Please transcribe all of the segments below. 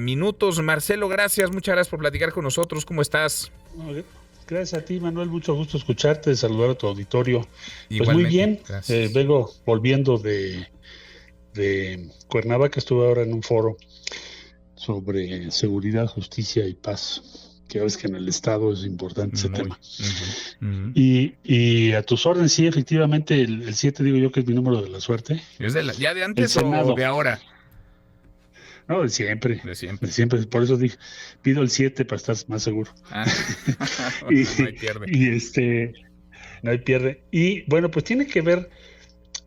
minutos. Marcelo, gracias, muchas gracias por platicar con nosotros. ¿Cómo estás? Gracias a ti, Manuel, mucho gusto escucharte, saludar a tu auditorio. Pues muy Igualmente, bien, gracias. vengo volviendo de Cuernavaca, estuve ahora en un foro sobre seguridad, justicia y paz, que ves que en el Estado es importante ese Muy. tema. Ujú. Y a tus órdenes, sí, efectivamente, el 7 digo yo que es mi número de la suerte. ¿Es ya de El antes o Senado, de ahora? no, de De siempre. siempre, por eso dije, pido el 7 para estar más seguro. Ah, y, no hay pierde. y no hay pierde. Y bueno, pues tiene que ver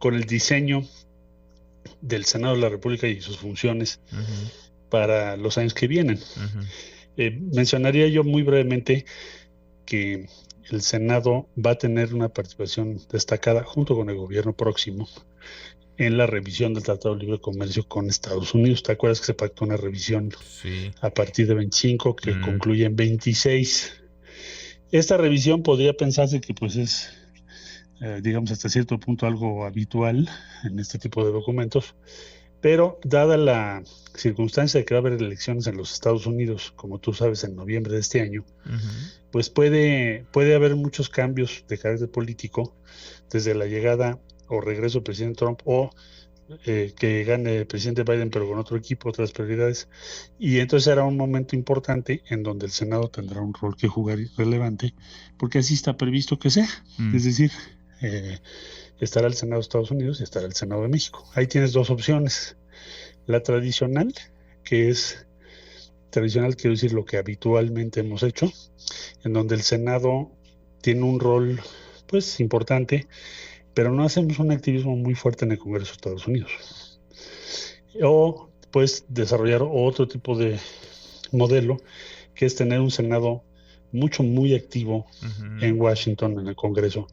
con el diseño del Senado de la República y sus funciones Ujú, para los años que vienen. ujú, Mencionaría yo muy brevemente que el Senado va a tener una participación destacada junto con el gobierno próximo en la revisión del Tratado de Libre Comercio con Estados Unidos. ¿Te acuerdas que se pactó una revisión sí. a partir de 25 que Mm, concluye en 26? Esta revisión podría pensarse que pues es, digamos, hasta cierto punto algo habitual en este tipo de documentos, pero dada la circunstancia de que va a haber elecciones en los Estados Unidos, como tú sabes, en noviembre de este año, ujú, pues puede haber muchos cambios de carácter político desde la llegada o regreso del presidente Trump o que gane el presidente Biden pero con otro equipo, otras prioridades. Y entonces será un momento importante en donde el Senado tendrá un rol que jugar relevante, porque así está previsto que sea. mm, Es decir, eh, estará el Senado de Estados Unidos y estará el Senado de México. Ahí tienes dos opciones. La tradicional, que es tradicional, quiero decir lo que habitualmente hemos hecho, en donde el Senado tiene un rol pues importante, pero no hacemos un activismo muy fuerte en el Congreso de Estados Unidos. O pues desarrollar otro tipo de modelo, que es tener un Senado muy activo ujú. en Washington, en el Congreso,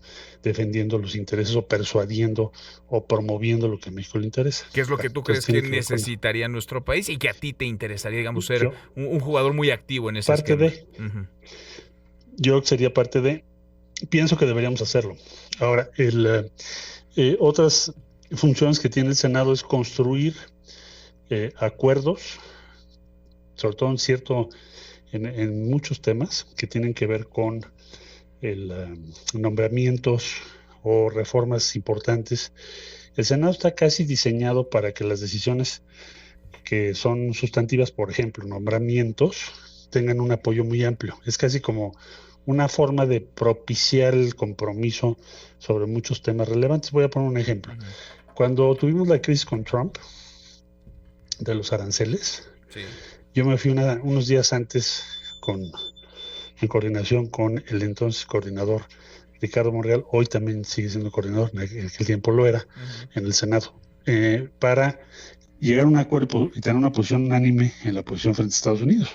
defendiendo los intereses o persuadiendo o promoviendo lo que a México le interesa. ¿Qué es lo que Bueno, tú entonces crees que tiene que ver con necesitaría nuestro país y que a ti te interesaría, digamos, ser yo, un jugador muy activo en ese parte esquema? de, Ujú, yo sería parte de, pienso que deberíamos hacerlo. Ahora, otras funciones que tiene el Senado es construir acuerdos, sobre todo en muchos temas que tienen que ver con el nombramientos o reformas importantes. El Senado está casi diseñado para que las decisiones que son sustantivas, por ejemplo, nombramientos, tengan un apoyo muy amplio. Es casi como una forma de propiciar el compromiso sobre muchos temas relevantes. Voy a poner un ejemplo. ujú. Cuando tuvimos la crisis con Trump de los aranceles, Sí. yo me fui unos días antes en coordinación con el entonces coordinador Ricardo Monreal, hoy también sigue siendo coordinador, en aquel tiempo lo era, Ujú, en el Senado, para llegar a un acuerdo y tener una posición unánime en la posición frente a Estados Unidos.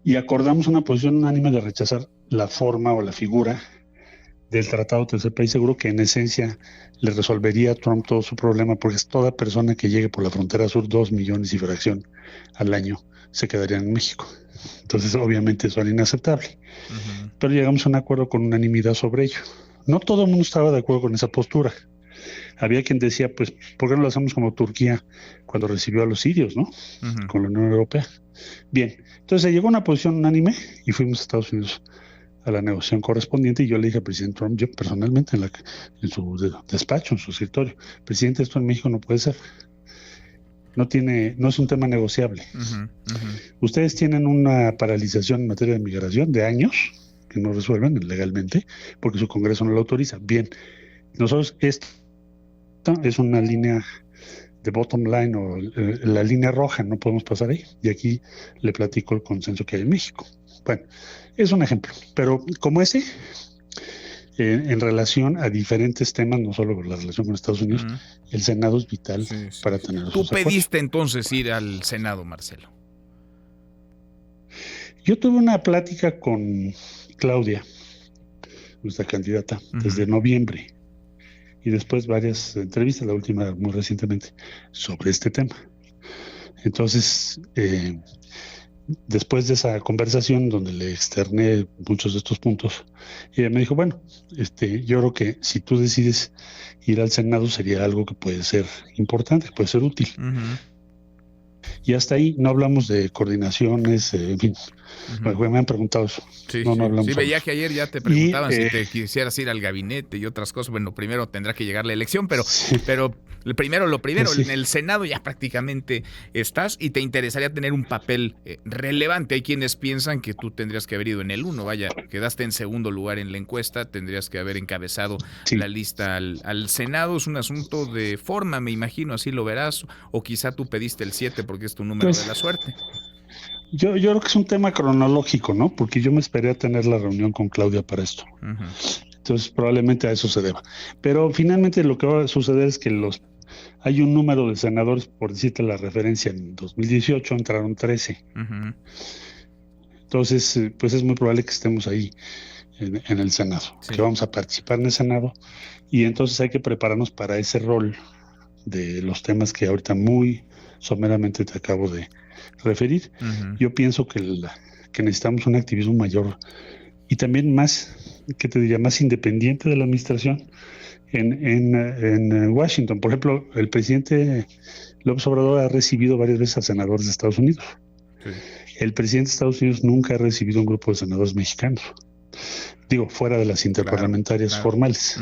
Y acordamos una posición unánime de rechazar la forma o la figura del Tratado Tercer País Seguro, que en esencia le resolvería a Trump todo su problema, porque es toda persona que llegue por la frontera sur, 2 millones y fracción al año, se quedaría en México. Entonces, obviamente, eso era inaceptable. ujú. Pero llegamos a un acuerdo con unanimidad sobre ello. No todo el mundo estaba de acuerdo con esa postura. Había quien decía, pues, ¿por qué no lo hacemos como Turquía cuando recibió a los sirios, ¿no? Ujú. Con la Unión Europea. Bien, entonces se llegó a una posición unánime y fuimos a Estados Unidos a la negociación correspondiente y yo le dije al presidente Trump, yo personalmente en su despacho, en su escritorio, presidente, esto en México no puede ser. No es un tema negociable. Ujú, ujú. Ustedes tienen una paralización en materia de migración de años que no resuelven legalmente porque su Congreso no lo autoriza. Bien, nosotros esto es una línea de bottom line o la línea roja, no podemos pasar ahí. Y aquí le platico el consenso que hay en México. Bueno, es un ejemplo, pero como ese, en relación a diferentes temas, no solo con la relación con Estados Unidos, Ujú. el Senado es vital Sí, sí, para sí. tener Tú esos acuerdos. pediste entonces ir al Senado, Marcelo. Yo tuve una plática con Claudia, nuestra candidata, Ujú, desde noviembre, y después varias entrevistas, la última muy recientemente, sobre este tema. Entonces, después de esa conversación donde le externé muchos de estos puntos, ella me dijo, bueno, yo creo que si tú decides ir al Senado sería algo que puede ser importante, que puede ser útil. ujú. Y hasta ahí no hablamos de coordinaciones, en fin, me han preguntado eso. Sí, no hablamos sí, veía eso. que ayer ya te Y preguntaban si te quisieras ir al gabinete y otras cosas. Bueno, primero tendrá que llegar la elección, pero lo primero, sí. en el Senado ya prácticamente estás y te interesaría tener un papel relevante. Hay quienes piensan que tú tendrías que haber ido en el 1, vaya, quedaste en segundo lugar en la encuesta, tendrías que haber encabezado la Sí. lista al Senado. Es un asunto de forma, me imagino, así lo verás, o quizá tú pediste el 7 porque es tu número de Pues la suerte. yo creo que es un tema cronológico, ¿no? Porque yo me esperé a tener la reunión con Claudia para esto. Uh-huh. Entonces probablemente a eso se deba. Pero finalmente lo que va a suceder es que hay un número de senadores, por decirte la referencia, en 2018 entraron 13. Uh-huh. Entonces, pues es muy probable que estemos ahí en el Senado, Sí. que vamos a participar en el Senado. Y entonces hay que prepararnos para ese rol de los temas que ahorita muy someramente te acabo de referir. Uh-huh. Yo pienso que necesitamos un activismo mayor y también más, ¿qué te diría? Más independiente de la administración en Washington. Por ejemplo, el presidente López Obrador ha recibido varias veces a senadores de Estados Unidos. Sí. El presidente de Estados Unidos nunca ha recibido un grupo de senadores mexicanos. Digo, fuera de las interparlamentarias formales.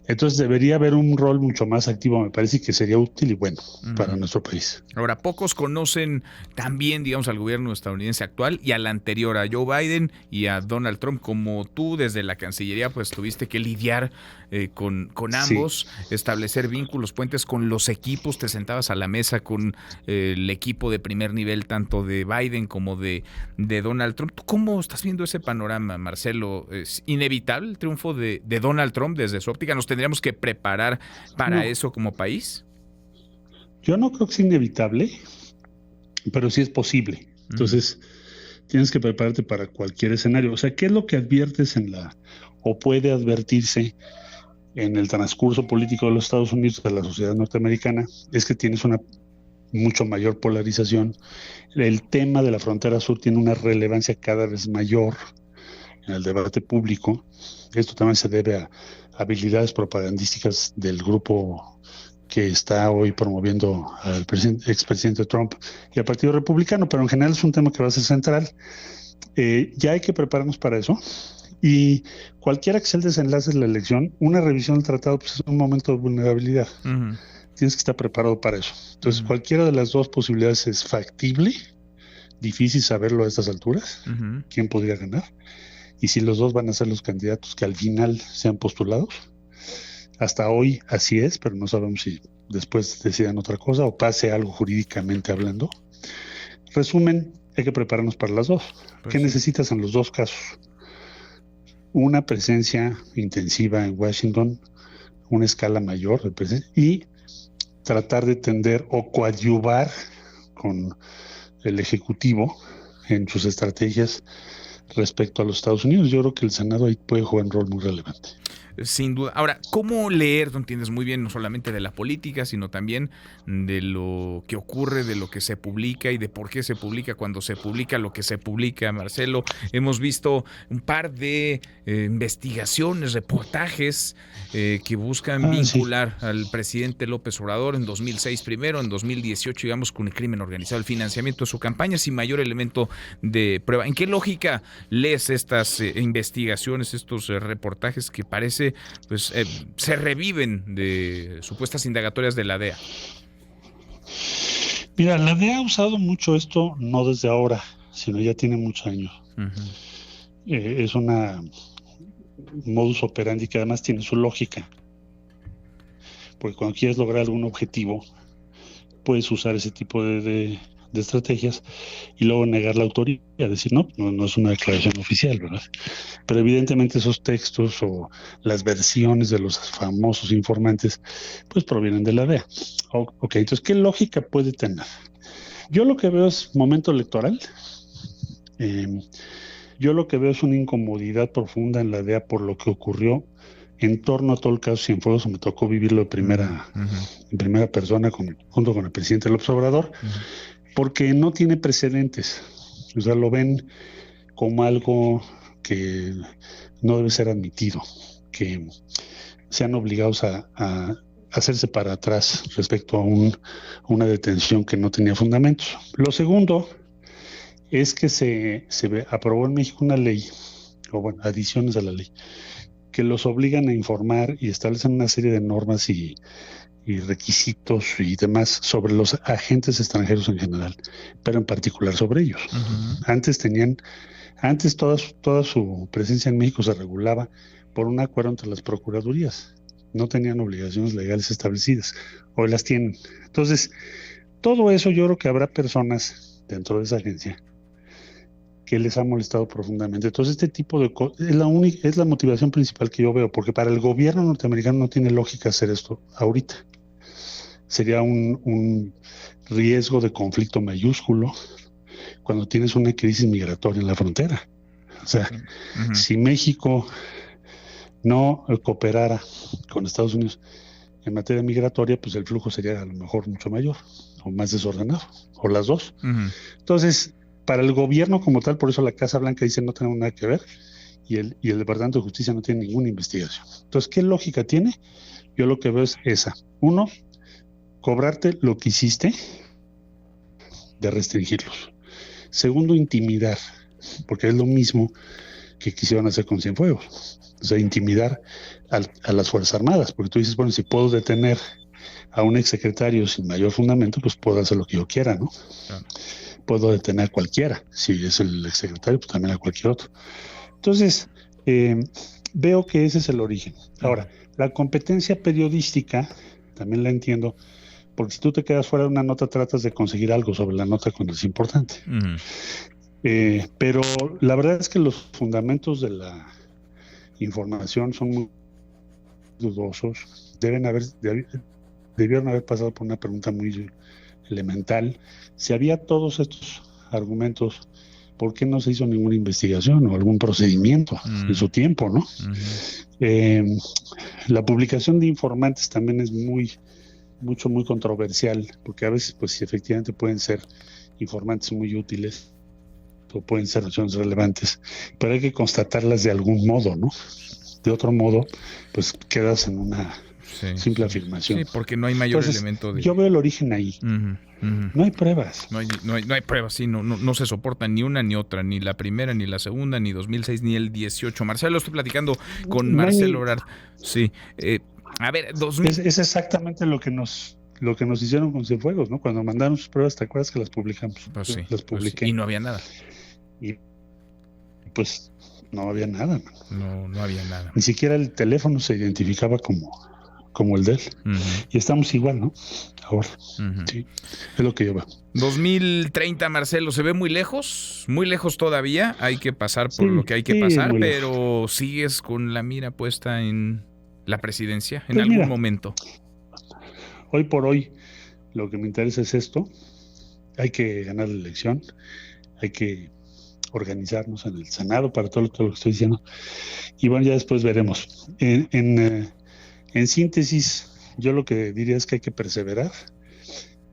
Entonces debería haber un rol mucho más activo, me parece que sería útil y bueno para nuestro país. Ahora, pocos conocen también, digamos, al gobierno estadounidense actual y al anterior, a Joe Biden y a Donald Trump. Como tú desde la Cancillería, pues tuviste que lidiar con ambos, sí, establecer vínculos, puentes con los equipos, te sentabas a la mesa con el equipo de primer nivel, tanto de Biden como de Donald Trump. ¿Tú cómo estás viendo ese panorama, Marcelo? ¿Es inevitable el triunfo de Donald Trump desde su óptica? ¿Nos tendríamos que preparar para eso como país? Yo no creo que sea inevitable, pero sí es posible. Entonces, tienes que prepararte para cualquier escenario. O sea, ¿qué es lo que adviertes o puede advertirse en el transcurso político de los Estados Unidos, de la sociedad norteamericana? Es que tienes una mucho mayor polarización. El tema de la frontera sur tiene una relevancia cada vez mayor en el debate público. Esto también se debe a habilidades propagandísticas del grupo que está hoy promoviendo al expresidente Trump y al Partido Republicano, pero en general es un tema que va a ser central. Ya hay que prepararnos para eso. Y cualquiera que sea el desenlace de la elección, una revisión del tratado pues, es un momento de vulnerabilidad. Tienes que estar preparado para eso. Entonces, cualquiera de las dos posibilidades es factible, difícil saberlo a estas alturas, quién podría ganar, y si los dos van a ser los candidatos que al final sean postulados. Hasta hoy así es, pero no sabemos si después decidan otra cosa o pase algo jurídicamente hablando. Resumen, hay que prepararnos para las dos. Pues ¿qué necesitas en los dos casos? Una presencia intensiva en Washington, una escala mayor de presencia, y tratar de tender o coadyuvar con el Ejecutivo en sus estrategias respecto a los Estados Unidos. Yo creo que el Senado ahí puede jugar un rol muy relevante. Sin duda. Ahora, ¿cómo leer? Tú entiendes muy bien no solamente de la política, sino también de lo que ocurre, de lo que se publica y de por qué se publica cuando se publica lo que se publica, Marcelo. Hemos visto un par de investigaciones, reportajes que buscan vincular al presidente López Obrador en 2006 primero, en 2018, digamos, con el crimen organizado, el financiamiento de su campaña sin mayor elemento de prueba. ¿En qué lógica lees estas investigaciones, estos reportajes que parece pues se reviven de supuestas indagatorias de la DEA? Mira, la DEA ha usado mucho esto, no desde ahora, sino ya tiene muchos años. Es una modus operandi que además tiene su lógica, porque cuando quieres lograr algún objetivo, puedes usar ese tipo de estrategias y luego negar la autoría, decir no es una declaración oficial, ¿verdad? Pero evidentemente esos textos o las versiones de los famosos informantes pues provienen de la DEA. Ok, entonces, ¿qué lógica puede tener? Yo lo que veo es momento electoral. Yo lo que veo es una incomodidad profunda en la DEA por lo que ocurrió en torno a todo el caso Cienfuegos. Me tocó vivirlo en primera persona junto con el presidente López Obrador, porque no tiene precedentes. O sea, lo ven como algo que no debe ser admitido, que sean obligados a hacerse para atrás respecto a una detención que no tenía fundamentos. Lo segundo es que se aprobó en México una ley, o bueno, adiciones a la ley, que los obligan a informar y establecen una serie de normas y requisitos y demás sobre los agentes extranjeros en general, pero en particular sobre ellos. Antes toda su presencia en México se regulaba por un acuerdo entre las procuradurías. No tenían obligaciones legales establecidas, hoy las tienen. Entonces, todo eso yo creo que habrá personas dentro de esa agencia que les ha molestado profundamente. Entonces, este tipo de cosas es la motivación principal que yo veo, porque para el gobierno norteamericano no tiene lógica hacer esto ahorita. Sería un riesgo de conflicto mayúsculo cuando tienes una crisis migratoria en la frontera. O sea, si México no cooperara con Estados Unidos en materia migratoria, pues el flujo sería a lo mejor mucho mayor o más desordenado, o las dos. Entonces, para el gobierno como tal, por eso la Casa Blanca dice no tenemos nada que ver, y el Departamento de Justicia no tiene ninguna investigación. Entonces, ¿qué lógica tiene? Yo lo que veo es esa. Uno, cobrarte lo que hiciste de restringirlos. Segundo, intimidar, porque es lo mismo que quisieron hacer con Cienfuegos. O sea, intimidar a las Fuerzas Armadas, porque tú dices, bueno, si puedo detener a un exsecretario sin mayor fundamento, pues puedo hacer lo que yo quiera, ¿no? Claro. Puedo detener a cualquiera. Si es el exsecretario, pues también a cualquier otro. Entonces, veo que ese es el origen. Ahora, la competencia periodística, también la entiendo, porque si tú te quedas fuera de una nota, tratas de conseguir algo sobre la nota cuando es importante. Pero la verdad es que los fundamentos de la información son muy dudosos. Debieron haber pasado por una pregunta muy elemental. Si había todos estos argumentos, ¿por qué no se hizo ninguna investigación o algún procedimiento en su tiempo, no? La publicación de informantes también es muy controversial, porque a veces, pues, efectivamente pueden ser informantes muy útiles o pueden ser acciones relevantes, pero hay que constatarlas de algún modo, ¿no? De otro modo, pues quedas en una simple afirmación. Sí, porque no hay mayor elemento de... Yo veo el origen ahí. No hay pruebas. No hay pruebas, sí, no se soportan ni una ni otra, ni la primera, ni la segunda, ni 2006, ni el 18. Marcelo, estoy platicando con Marcelo Ebrard. Sí, a ver, es exactamente lo que nos hicieron con Cienfuegos, ¿no? Cuando mandaron sus pruebas, ¿te acuerdas que las publicamos? Pues sí, las publiqué. Pues sí, y no había nada. Y pues no había nada, man. No había nada. Ni siquiera el teléfono se identificaba como el de él. Y estamos igual, ¿no? Ahora. Sí, es lo que yo veo. 2030, Marcelo, ¿se ve muy lejos? Muy lejos todavía. Hay que pasar por lo que hay que pasar, pero ¿sigues con la mira puesta en la presidencia en algún momento? Hoy por hoy, lo que me interesa es esto. Hay que ganar la elección. Hay que organizarnos en el Senado para todo lo que estoy diciendo. Y bueno, ya después veremos. En síntesis, yo lo que diría es que hay que perseverar,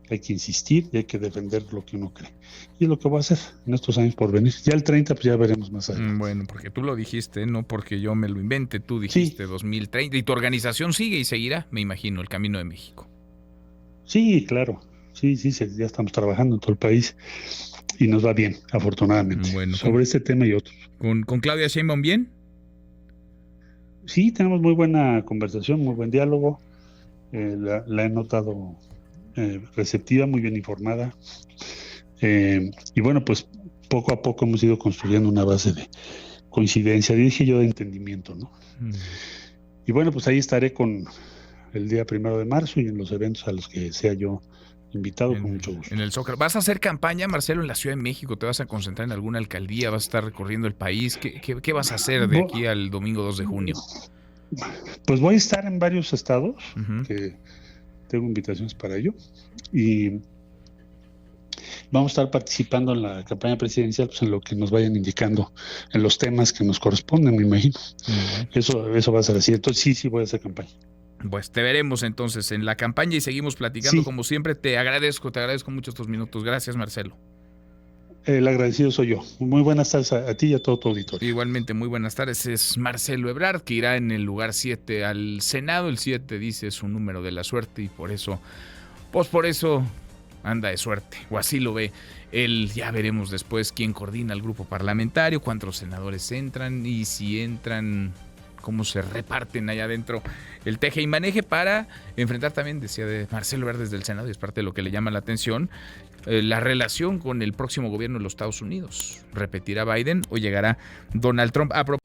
hay que insistir y hay que defender lo que uno cree. Y es lo que voy a hacer en estos años por venir. Ya el 30, pues ya veremos más adelante. Bueno, porque tú lo dijiste, no porque yo me lo invente, tú dijiste 2030 y tu organización sigue y seguirá, me imagino, el Camino de México. Sí, claro. Sí, ya estamos trabajando en todo el país y nos va bien, afortunadamente, sobre este tema y otros. ¿Con Claudia Sheinbaum bien? Sí, tenemos muy buena conversación, muy buen diálogo. La he notado receptiva, muy bien informada. Y bueno, pues poco a poco hemos ido construyendo una base de coincidencia, dije yo, de entendimiento, ¿no? Y bueno, pues ahí estaré con el día 1 de marzo y en los eventos a los que sea yo invitado, con mucho gusto. En el Zócalo. ¿Vas a hacer campaña, Marcelo, en la Ciudad de México? ¿Te vas a concentrar en alguna alcaldía? ¿Vas a estar recorriendo el país? ¿Qué vas a hacer de aquí al domingo 2 de junio? Pues voy a estar en varios estados, que tengo invitaciones para ello, y vamos a estar participando en la campaña presidencial, pues en lo que nos vayan indicando, en los temas que nos corresponden, me imagino. Eso va a ser así. Entonces sí voy a hacer campaña. Pues te veremos entonces en la campaña y seguimos platicando como siempre. Te agradezco mucho estos minutos. Gracias, Marcelo. El agradecido soy yo. Muy buenas tardes a ti y a todo tu auditorio. Igualmente, muy buenas tardes. Es Marcelo Ebrard, que irá en el lugar 7 al Senado. El 7 dice es un número de la suerte y por eso anda de suerte, o así lo ve él. Ya veremos después quién coordina el grupo parlamentario, cuántos senadores entran y si entran, cómo se reparten allá adentro el teje y maneje para enfrentar también, decía de Marcelo Ebrard desde el Senado, y es parte de lo que le llama la atención, la relación con el próximo gobierno de los Estados Unidos. ¿Repetirá Biden o llegará Donald Trump? A propósito